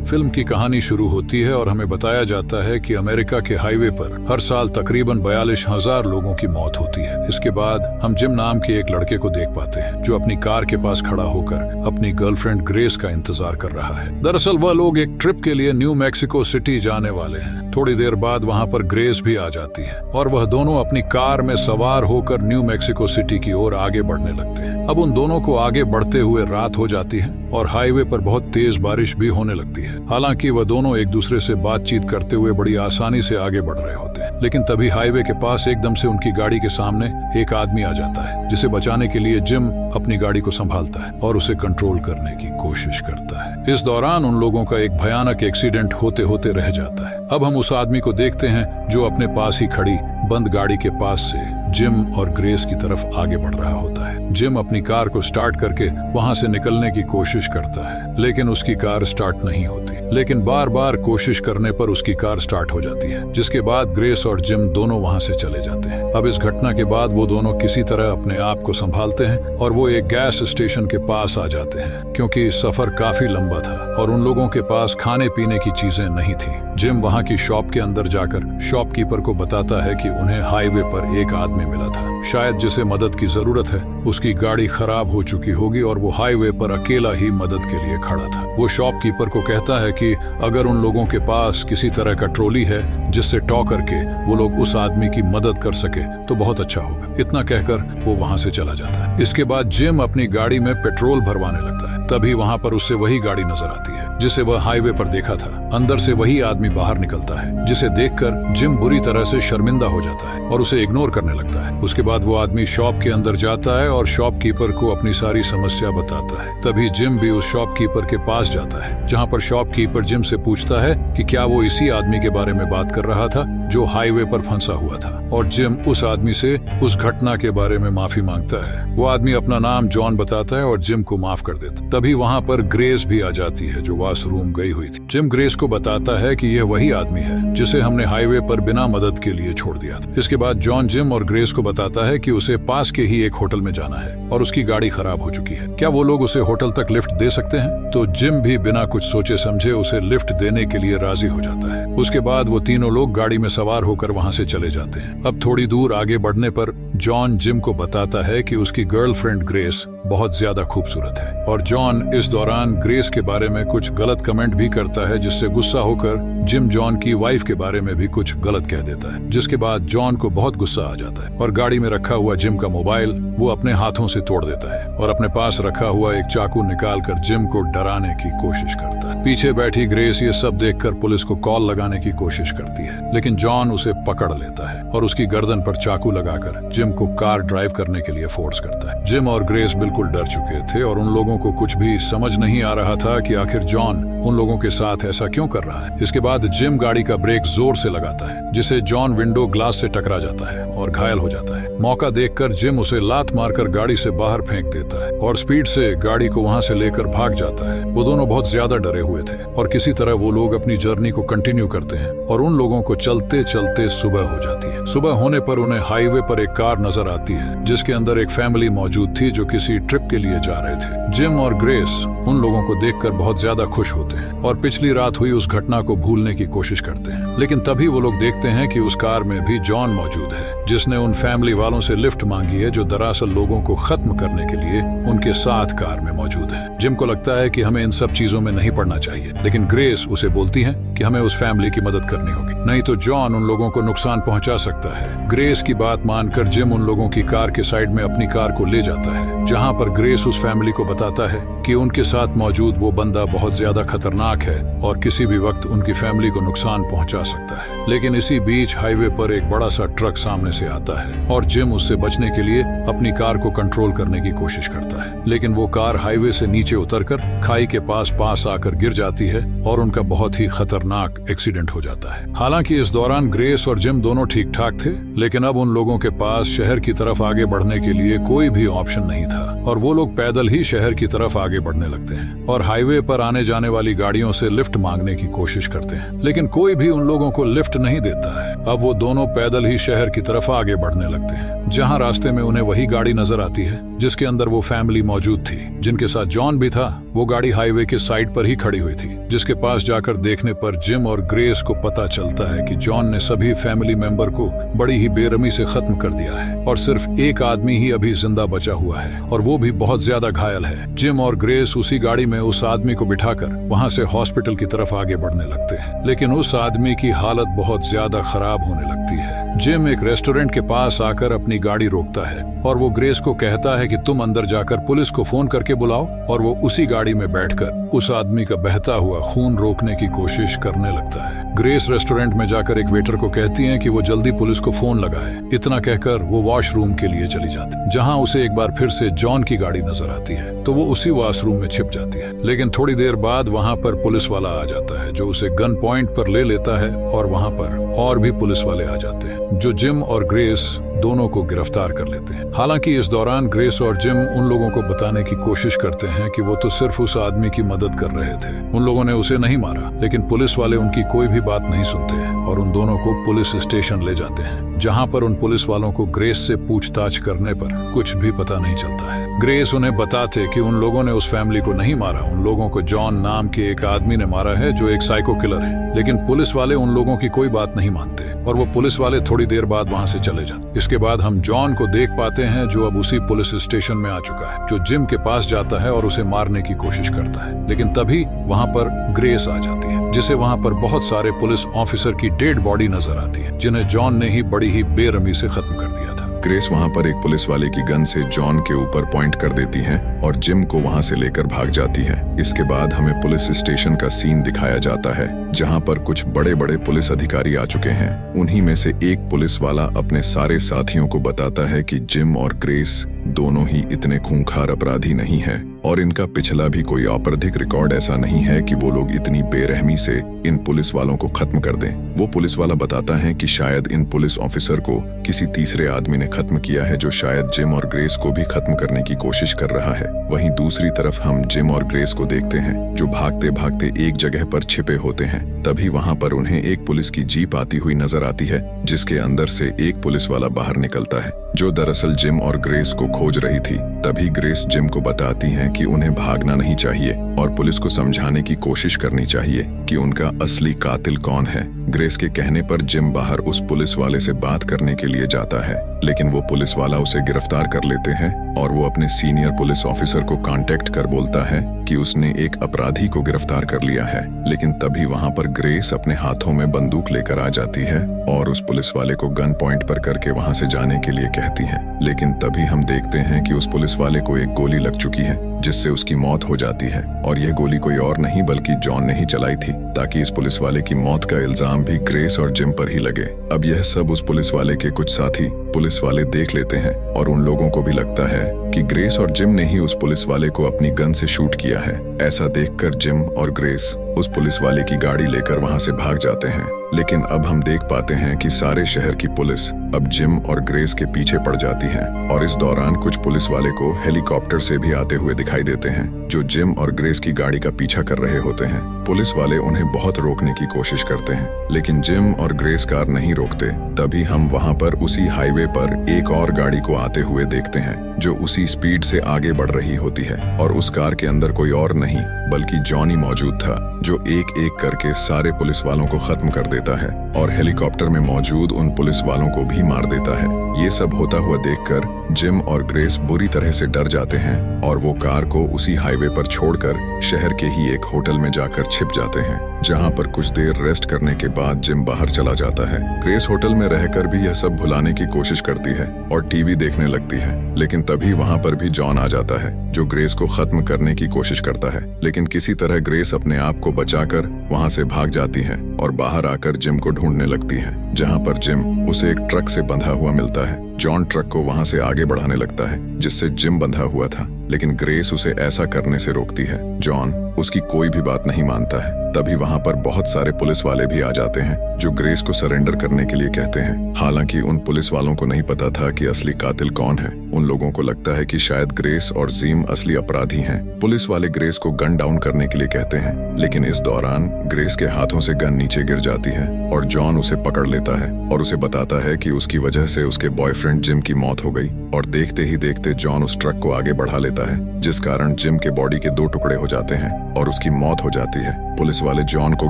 Film की कहानी शुरू होती है और हमें बताया जाता है कि अमेरिका के हाईवे पर हर साल तकरीबन 42,000 लोगों की मौत होती है। इसके बाद हम जिम नाम के एक लड़के को देख पाते हैं जो अपनी कार के पास खड़ा होकर अपनी गर्लफ्रेंड ग्रेस का इंतजार कर रहा है। दरअसल वह लोग एक ट्रिप के लिए न्यू मैक्सिको सिटी जाने वाले हैं। थोड़ी देर बाद वहाँ पर ग्रेस भी आ जाती है और वह दोनों अपनी कार में सवार होकर न्यू मैक्सिको सिटी की ओर आगे बढ़ने लगते हैं। अब उन दोनों को आगे बढ़ते हुए रात हो जाती है और हाईवे पर बहुत तेज बारिश भी होने लगती है। हालांकि वह दोनों एक दूसरे से बातचीत करते हुए बड़ी आसानी से आगे बढ़ रहे होते हैं, लेकिन तभी हाईवे के पास एकदम से उनकी गाड़ी के सामने एक आदमी आ जाता है, जिसे बचाने के लिए जिम अपनी गाड़ी को संभालता है और उसे कंट्रोल करने की कोशिश करता है। इस दौरान उन लोगों का एक भयानक एक्सीडेंट होते होते रह जाता है। अब हम उस आदमी को देखते हैं जो अपने पास ही खड़ी बंद गाड़ी के पास से जिम और ग्रेस की तरफ आगे बढ़ रहा होता है। जिम अपनी कार को स्टार्ट करके वहां से निकलने की कोशिश करता है, लेकिन उसकी कार स्टार्ट नहीं होती। लेकिन बार बार कोशिश करने पर उसकी कार स्टार्ट हो जाती है, जिसके बाद ग्रेस और जिम दोनों वहां से चले जाते हैं। अब इस घटना के बाद वो दोनों किसी तरह अपने आप को संभालते हैं और वो एक गैस स्टेशन के पास आ जाते हैं, क्योंकि सफर काफी लंबा था और उन लोगों के पास खाने पीने की चीजें नहीं थी। जिम वहां की शॉप के अंदर जाकर शॉपकीपर को बताता है कि उन्हें हाईवे पर एक आदमी मिला था, शायद जिसे मदद की जरूरत है। उसकी गाड़ी खराब हो चुकी होगी और वो हाईवे पर अकेला ही मदद के लिए खड़ा था। वो शॉपकीपर को कहता है कि अगर उन लोगों के पास किसी तरह का ट्रॉली है जिससे टॉ करके वो लोग उस आदमी की मदद कर सके तो बहुत अच्छा होगा। इतना कहकर वो वहां से चला जाता है। इसके बाद जिम अपनी गाड़ी में पेट्रोल भरवाने लगता है। तभी वहां पर उससे वही गाड़ी नजर आती है जिसे वह हाईवे पर देखा था। अंदर से वही आदमी बाहर निकलता है, जिसे देखकर जिम बुरी तरह से शर्मिंदा हो जाता है और उसे इग्नोर करने लगता है। उसके बाद वो आदमी शॉप के अंदर जाता है और शॉपकीपर को अपनी सारी समस्या बताता है। तभी जिम भी उस शॉपकीपर के पास जाता है, जहाँ पर शॉपकीपर जिम से पूछता है कि क्या वो इसी आदमी के बारे में बात कर रहा था जो हाईवे पर फंसा हुआ था, और जिम उस आदमी से उस घटना के बारे में माफी मांगता है। वो आदमी अपना नाम जॉन बताता है और जिम को माफ कर देता। तभी वहाँ पर ग्रेस भी आ जाती है जो वॉशरूम गई हुई थी। जिम ग्रेस को बताता है कि यह वही आदमी है जिसे हमने हाईवे पर बिना मदद के लिए छोड़ दिया था। इसके बाद जॉन जिम और ग्रेस को बताता है कि उसे पास के ही एक होटल में जाना है और उसकी गाड़ी खराब हो चुकी है। क्या वो लोग उसे होटल तक लिफ्ट दे सकते हैं? तो जिम भी बिना कुछ सोचे समझे उसे लिफ्ट देने के लिए राजी हो जाता है। उसके बाद वो तीनों लोग गाड़ी में सवार होकर वहाँ से चले जाते हैं। अब थोड़ी दूर आगे बढ़ने पर जॉन जिम को बताता है कि उसकी गर्लफ्रेंड ग्रेस बहुत ज्यादा खूबसूरत है, और जॉन इस दौरान ग्रेस के बारे में कुछ गलत कमेंट भी करता है, जिससे गुस्सा होकर जिम जॉन की वाइफ के बारे में भी कुछ गलत कह देता है। जिसके बाद जॉन को बहुत गुस्सा आ जाता है और गाड़ी में रखा हुआ जिम का मोबाइल वो अपने हाथों से तोड़ देता है और अपने पास रखा हुआ एक चाकू निकालकर जिम को डराने की कोशिश करता है। पीछे बैठी ग्रेस ये सब देखकर पुलिस को कॉल लगाने की कोशिश करती है, लेकिन जॉन उसे पकड़ लेता है और उसकी गर्दन पर चाकू लगाकर जिम को कार ड्राइव करने के लिए फोर्स करता है। जिम और ग्रेस बिल्कुल डर चुके थे और उन लोगों को कुछ भी समझ नहीं आ रहा था कि आखिर जॉन उन लोगों के साथ ऐसा क्यों कर रहा है। इसके बाद जिम गाड़ी का ब्रेक जोर से लगाता है, जिसे जॉन विंडो ग्लास से टकरा जाता है और घायल हो जाता है। मौका देखकर जिम उसे लात मारकर गाड़ी से बाहर फेंक देता है और स्पीड से गाड़ी को वहां से लेकर भाग जाता है। वो दोनों बहुत ज्यादा डरे हुए थे और किसी तरह वो लोग अपनी जर्नी को कंटिन्यू करते हैं और उन लोगों को चलते चलते सुबह हो जाती है। सुबह होने पर उन्हें हाईवे पर एक कार नजर आती है, जिसके अंदर एक फैमिली मौजूद थी जो किसी ट्रिप के लिए जा रहे थे। जिम और ग्रेस उन लोगों को देखकर बहुत ज्यादा खुश होते हैं और पिछली रात हुई उस घटना को भूलने की कोशिश करते हैं। लेकिन तभी वो लोग देखते हैं कि उस कार में भी जॉन मौजूद है, जिसने उन फैमिली वालों से लिफ्ट मांगी है जो दरअसल लोगों को खत्म करने के लिए उनके साथ कार में मौजूद है। जिम को लगता है कि हमें इन सब चीजों में नहीं पड़ना चाहिए, लेकिन ग्रेस उसे बोलती है कि हमें उस फैमिली की मदद करनी होगी, नहीं तो जॉन उन लोगों को नुकसान पहुंचा सकता है। ग्रेस की बात मानकर जिम उन लोगों की कार के साइड में अपनी कार को ले जाता है, जहां पर ग्रेस उस फैमिली को बताता है कि उनके साथ मौजूद वो बंदा बहुत ज्यादा खतरनाक है और किसी भी वक्त उनकी फैमिली को नुकसान पहुंचा सकता है। लेकिन इसी बीच हाईवे पर एक बड़ा सा ट्रक सामने से आता है और जिम उससे बचने के लिए अपनी कार को कंट्रोल करने की कोशिश करता है, लेकिन वो कार हाईवे से नीचे उतरकर खाई के पास आकर गिर जाती है और उनका बहुत ही खतरनाक एक्सीडेंट हो जाता है। हालांकि इस दौरान ग्रेस और जिम दोनों ठीक ठाक थे, लेकिन अब उन लोगों के पास शहर की तरफ आगे बढ़ने के लिए कोई भी ऑप्शन नहीं था और वो लोग पैदल ही शहर की तरफ आगे बढ़ने लगते हैं और हाईवे पर आने जाने वाली गाड़ियों से लिफ्ट मांगने की कोशिश करते हैं, लेकिन कोई भी उन लोगों को लिफ्ट नहीं देता है। अब वो दोनों पैदल ही शहर की तरफ आगे बढ़ने लगते हैं, जहाँ रास्ते में उन्हें वही गाड़ी नजर आती है जिसके अंदर वो फैमिली मौजूद थी, जिनके साथ जॉन भी था। वो गाड़ी हाईवे के साइड पर ही खड़ी हुई थी, जिसके पास जाकर देखने पर जिम और ग्रेस को पता चलता है कि जॉन ने सभी फैमिली मेंबर को बड़ी ही बेरहमी से खत्म कर दिया है और सिर्फ एक आदमी ही अभी जिंदा बचा हुआ है और वो भी बहुत ज्यादा घायल है। जिम और ग्रेस उसी गाड़ी में उस आदमी को बिठाकर वहाँ से हॉस्पिटल की तरफ आगे बढ़ने लगते हैं, लेकिन उस आदमी की हालत बहुत ज्यादा खराब होने लगती है। जिम एक रेस्टोरेंट के पास आकर अपनी गाड़ी रोकता है और वो ग्रेस को कहता है कि तुम अंदर जाकर पुलिस को फोन करके बुलाओ, और वो उसी गाड़ी में बैठकर उस आदमी का बहता हुआ खून रोकने की कोशिश करने लगता है। ग्रेस रेस्टोरेंट में जाकर एक वेटर को कहती है कि वो जल्दी पुलिस को फोन लगाए। इतना कहकर वो वॉशरूम के लिए चली जाती, जहां उसे एक बार फिर से जॉन की गाड़ी नजर आती है, तो वो उसी वॉशरूम में छिप जाती है। लेकिन थोड़ी देर बाद वहां पर पुलिस वाला आ जाता है, जो उसे गन पॉइंट पर ले लेता है और वहां पर और भी पुलिस वाले आ जाते हैं, जो जिम और ग्रेस दोनों को गिरफ्तार कर लेते हैं। हालांकि इस दौरान ग्रेस और जिम उन लोगों को बताने की कोशिश करते हैं कि वो तो सिर्फ उस आदमी की मदद कर रहे थे, उन लोगों ने उसे नहीं मारा। लेकिन पुलिस वाले उनकी कोई भी बात नहीं सुनते हैं और उन दोनों को पुलिस स्टेशन ले जाते हैं, जहां पर उन पुलिस वालों को ग्रेस से पूछताछ करने पर कुछ भी पता नहीं चलता है। ग्रेस उन्हें बताते कि उन लोगों ने उस फैमिली को नहीं मारा, उन लोगों को जॉन नाम के एक आदमी ने मारा है जो एक साइको किलर है। लेकिन पुलिस वाले उन लोगों की कोई बात नहीं मानते और वो पुलिस वाले थोड़ी देर बाद वहां से चले जाते। इसके बाद हम जॉन को देख पाते हैं, जो अब उसी पुलिस स्टेशन में आ चुका है, जो जिम के पास जाता है और उसे मारने की कोशिश करता है। लेकिन तभी वहां पर ग्रेस आ जाती है, जिसे वहां पर बहुत सारे पुलिस ऑफिसर की डेड बॉडी नजर आती है, जिन्हें जॉन ने ही बड़ी ही बेरहमी से खत्म कर दिया था। ग्रेस वहां पर एक पुलिस वाले की गन से जॉन के ऊपर पॉइंट कर देती है और जिम को वहां से लेकर भाग जाती है। इसके बाद हमें पुलिस स्टेशन का सीन दिखाया जाता है, जहां पर कुछ बड़े बड़े पुलिस अधिकारी आ चुके हैं। उन्हीं में से एक पुलिस वाला अपने सारे साथियों को बताता है कि जिम और ग्रेस दोनों ही इतने खूंखार अपराधी नहीं है और इनका पिछला भी कोई आपराधिक रिकॉर्ड ऐसा नहीं है कि वो लोग इतनी बेरहमी से इन पुलिस वालों को खत्म कर दें। वो पुलिस वाला बताता है कि शायद इन पुलिस ऑफिसर को किसी तीसरे आदमी ने खत्म किया है, जो शायद जिम और ग्रेस को भी खत्म करने की कोशिश कर रहा है। वहीं दूसरी तरफ हम जिम और ग्रेस को देखते हैं, जो भागते भागते एक जगह पर छिपे होते हैं। तभी वहां पर उन्हें एक पुलिस की जीप आती हुई नजर आती है, जिसके अंदर से एक पुलिस वाला बाहर निकलता है, जो दरअसल जिम और ग्रेस को खोज रही थी। तभी ग्रेस जिम को बताती हैं कि उन्हें भागना नहीं चाहिए और पुलिस को समझाने की कोशिश करनी चाहिए कि उनका असली कातिल कौन है। ग्रेस के कहने पर जिम बाहर उस पुलिस वाले से बात करने के लिए जाता है, लेकिन वो पुलिस वाला उसे गिरफ्तार कर लेते हैं और वो अपने सीनियर पुलिस ऑफिसर को कांटेक्ट कर बोलता है कि उसने एक अपराधी को गिरफ्तार कर लिया है। लेकिन तभी वहां पर ग्रेस अपने हाथों में बंदूक लेकर आ जाती है और उस पुलिस वाले को गन पॉइंट पर करके वहां से जाने के लिए कहती है। लेकिन तभी हम देखते हैं कि उस पुलिस वाले को एक गोली लग चुकी है, जिससे उसकी मौत हो जाती है और यह गोली कोई और नहीं बल्कि जॉन ने ही चलाई थी, ताकि इस पुलिस वाले की मौत का इल्जाम भी ग्रेस और जिम पर ही लगे। अब यह सब उस पुलिस वाले के कुछ साथी पुलिस वाले देख लेते हैं और उन लोगों को भी लगता है कि ग्रेस और जिम ने ही उस पुलिस वाले को अपनी गन से शूट किया है। ऐसा देखकर जिम और ग्रेस उस पुलिस वाले की गाड़ी लेकर वहां से भाग जाते हैं। लेकिन अब हम देख पाते हैं कि सारे शहर की पुलिस अब जिम और ग्रेस के पीछे पड़ जाती है और इस दौरान कुछ पुलिस वाले को हेलीकॉप्टर से भी आते हुए दिखाई देते हैं, जो जिम और ग्रेस की गाड़ी का पीछा कर रहे होते हैं। पुलिस वाले उन्हें बहुत रोकने की कोशिश करते हैं, लेकिन जिम और ग्रेस कार नहीं रोकते। तभी हम वहां पर उसी हाईवे पर एक और गाड़ी को आते हुए देखते हैं, जो उसी स्पीड से आगे बढ़ रही होती है और उस कार के अंदर कोई और नहीं बल्कि जॉनी मौजूद था, जो एक एक करके सारे पुलिस वालों को खत्म कर देता है और हेलीकॉप्टर में मौजूद उन पुलिस वालों को भी मार देता है। ये सब होता हुआ देखकर जिम और ग्रेस बुरी तरह से डर जाते हैं और वो कार को उसी हाईवे पर छोड़कर शहर के ही एक होटल में जाकर छिप जाते हैं, जहां पर कुछ देर रेस्ट करने के बाद जिम बाहर चला जाता है। ग्रेस होटल में रहकर भी यह सब भुलाने की कोशिश करती है और टीवी देखने लगती है, लेकिन तभी वहां पर भी जॉन आ जाता है, जो ग्रेस को खत्म करने की कोशिश करता है। लेकिन किसी तरह ग्रेस अपने आप को बचाकर वहां से भाग जाती है और बाहर आकर जिम को ढूंढने लगती है, जहां पर जिम उसे एक ट्रक से बंधा हुआ मिलता है। जॉन ट्रक को वहां से आगे बढ़ाने लगता है, जिससे जिम बंधा हुआ था, लेकिन ग्रेस उसे ऐसा करने से रोकती है। जॉन उसकी कोई भी बात नहीं मानता है। तभी वहां पर बहुत सारे पुलिस वाले भी आ जाते हैं जो ग्रेस को सरेंडर करने के लिए कहते हैं। हालांकि उन पुलिस वालों को नहीं पता था कि असली कातिल कौन है। उन लोगों को लगता है कि शायद ग्रेस और जीम असली अपराधी हैं। पुलिस वाले ग्रेस को गन डाउन करने के लिए कहते हैं, लेकिन इस दौरान ग्रेस के हाथों से गन नीचे गिर जाती है और जॉन उसे पकड़ लेता है और उसे बताता है कि उसकी वजह से उसके बॉयफ्रेंड जिम की मौत हो गई। और देखते ही देखते जॉन उस ट्रक को आगे बढ़ा लेता है, जिस कारण जिम के बॉडी के 2 टुकड़े हो जाते हैं और उसकी मौत हो जाती है। पुलिस वाले जॉन को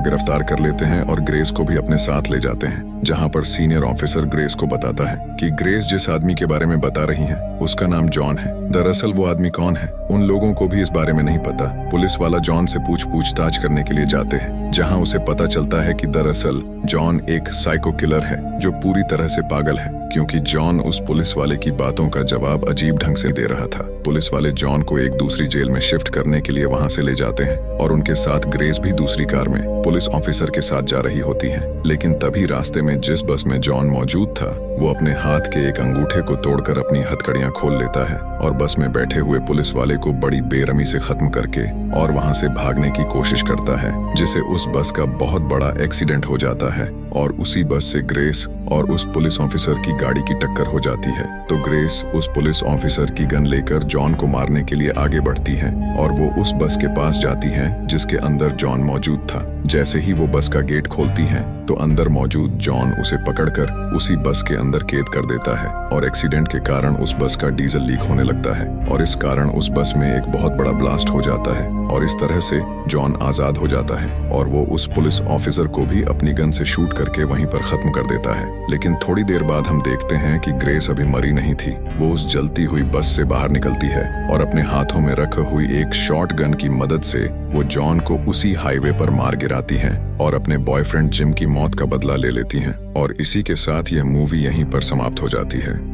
गिरफ्तार कर लेते हैं और ग्रेस को भी अपने साथ ले जाते हैं, जहां पर सीनियर ऑफिसर ग्रेस को बताता है कि ग्रेस जिस आदमी के बारे में बता रही है उसका नाम जॉन है। दरअसल वो आदमी कौन है उन लोगों को भी इस बारे में नहीं पता। पुलिस वाला जॉन से पूछताछ करने के लिए जाते हैं, जहां उसे पता चलता है कि दरअसल जॉन एक साइको किलर है जो पूरी तरह से पागल है, क्योंकि जॉन उस पुलिस वाले की बातों का जवाब अजीब ढंग से दे रहा था। पुलिस वाले जॉन को एक दूसरी जेल में शिफ्ट करने के लिए वहां से ले जाते हैं और उनके साथ ग्रेस भी दूसरी कार में पुलिस ऑफिसर के साथ जा रही होती है। लेकिन तभी रास्ते में जिस बस में जॉन मौजूद था वो अपने हाथ के एक अंगूठे को तोड़कर अपनी हथकड़ियां खोल लेता है और बस में बैठे हुए पुलिस वाले को बड़ी बेरहमी से खत्म करके और वहां से भागने की कोशिश करता है, जिससे उस बस का बहुत बड़ा एक्सीडेंट हो जाता है और उसी बस से ग्रेस और उस पुलिस ऑफिसर की गाड़ी की टक्कर हो जाती है। तो ग्रेस उस पुलिस ऑफिसर की गन लेकर जॉन को मारने के लिए आगे बढ़ती है और वो उस बस के पास जाती है जिसके अंदर जॉन मौजूद था। जैसे ही वो बस का गेट खोलती है तो अंदर मौजूद जॉन उसे पकड़कर उसी बस के अंदर कैद कर देता है और एक्सीडेंट के कारण उस बस का डीजल लीक होने लगता है और इस कारण उस बस में एक बहुत बड़ा ब्लास्ट हो जाता है और इस तरह से जॉन आजाद हो जाता है और वो उस पुलिस ऑफिसर को भी अपनी गन से शूट करके वहीं पर खत्म कर देता है। लेकिन थोड़ी देर बाद हम देखते हैं कि ग्रेस अभी मरी नहीं थी। वो उस जलती हुई बस से बाहर निकलती है और अपने हाथों में रखी हुई एक शॉर्ट गन की मदद से वो जॉन को उसी हाईवे पर मार गिराती है और अपने बॉयफ्रेंड जिम की मौत का बदला ले लेती हैं। और इसी के साथ यह मूवी यहीं पर समाप्त हो जाती है।